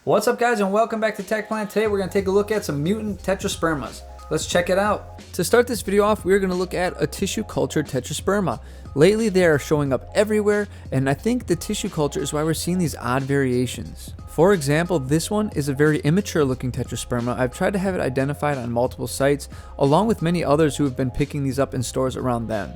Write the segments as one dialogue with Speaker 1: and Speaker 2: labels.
Speaker 1: What's up guys, and welcome back to Tech Plant. Today we're going to take a look at some mutant tetraspermas. Let's check it out. To start this video off, we're going to look at a tissue cultured tetrasperma. Lately they are showing up everywhere, and I think the tissue culture is why we're seeing these odd variations. For example, this one is a very immature looking tetrasperma. I've tried to have it identified on multiple sites, along with many others who have been picking these up in stores around them.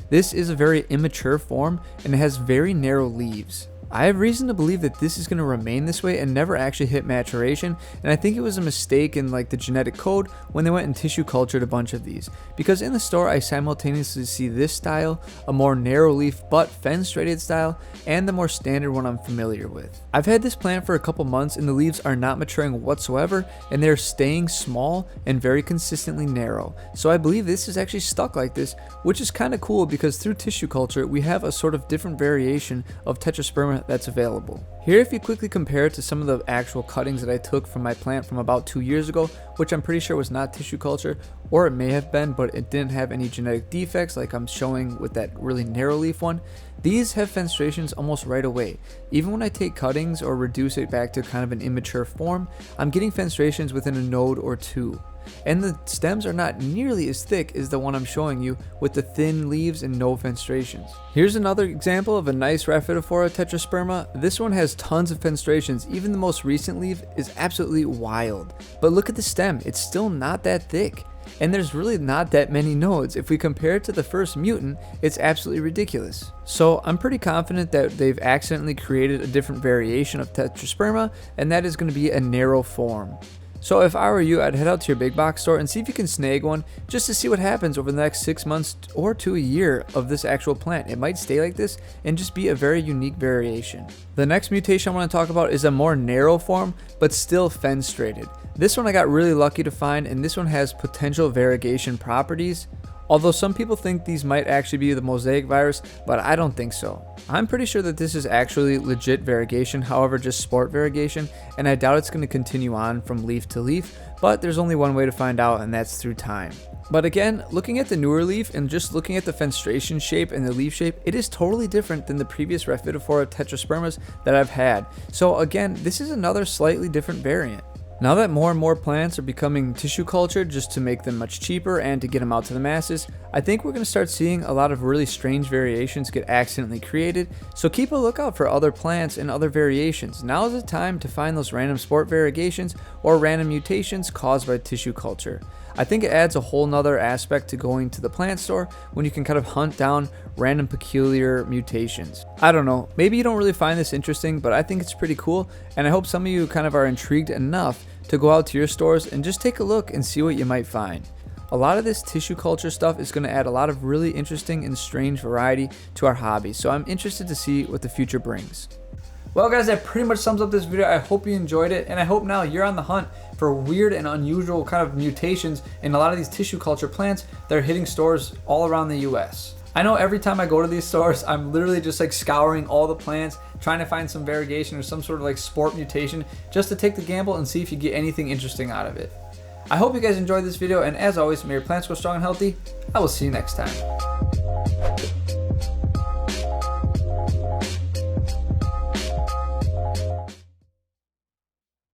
Speaker 1: This is a very immature form, and it has very narrow leaves. I have reason to believe that this is going to remain this way and never actually hit maturation, and I think it was a mistake in the genetic code when they went and tissue cultured a bunch of these, because in the store I simultaneously see this style, a more narrow leaf but fenestrated style, and the more standard one I'm familiar with. I've had this plant for a couple months and the leaves are not maturing whatsoever, and they're staying small and very consistently narrow, so I believe this is actually stuck like this, which is kind of cool because through tissue culture we have a sort of different variation of tetrasperma that's available. Here, if you quickly compare it to some of the actual cuttings that I took from my plant from about 2 years ago, which I'm pretty sure was not tissue culture, or it may have been, but it didn't have any genetic defects like I'm showing with that really narrow leaf one, these have fenestrations almost right away. Even when I take cuttings or reduce it back to kind of an immature form, I'm getting fenestrations within a node or two. And the stems are not nearly as thick as the one I'm showing you with the thin leaves and no fenestrations. Here's another example of a nice Rhaphidophora tetrasperma. This one has tons of fenestrations. Even the most recent leaf is absolutely wild. But look at the stem, it's still not that thick. And there's really not that many nodes. If we compare it to the first mutant, it's absolutely ridiculous. So I'm pretty confident that they've accidentally created a different variation of tetrasperma, and that is going to be a narrow form. So if I were you, I'd head out to your big box store and see if you can snag one just to see what happens over the next 6 months or to a year of this actual plant. It might stay like this and just be a very unique variation. The next mutation I want to talk about is a more narrow form but still fenestrated. This one I got really lucky to find, and this one has potential variegation properties. Although some people think these might actually be the mosaic virus, but I don't think so. I'm pretty sure that this is actually legit variegation, however just sport variegation, and I doubt it's going to continue on from leaf to leaf, but there's only one way to find out, and that's through time. But again, looking at the newer leaf and just looking at the fenestration shape and the leaf shape, it is totally different than the previous Rhaphidophora tetraspermas that I've had. So again, this is another slightly different variant. Now that more and more plants are becoming tissue cultured just to make them much cheaper and to get them out to the masses, I think we're going to start seeing a lot of really strange variations get accidentally created, so keep a lookout for other plants and other variations. Now is the time to find those random sport variegations or random mutations caused by tissue culture. I think it adds a whole nother aspect to going to the plant store when you can kind of hunt down random peculiar mutations. I don't know, maybe you don't really find this interesting, but I think it's pretty cool, and I hope some of you kind of are intrigued enough to go out to your stores and just take a look and see what you might find. A lot of this tissue culture stuff is going to add a lot of really interesting and strange variety to our hobby, so I'm interested to see what the future brings. Well guys, that pretty much sums up this video. I hope you enjoyed it, and I hope now you're on the hunt for weird and unusual kind of mutations in a lot of these tissue culture plants that are hitting stores all around the US. I know every time I go to these stores, I'm literally just scouring all the plants, trying to find some variegation or some sort of sport mutation just to take the gamble and see if you get anything interesting out of it. I hope you guys enjoyed this video, and as always, may your plants grow strong and healthy. I will see you next time.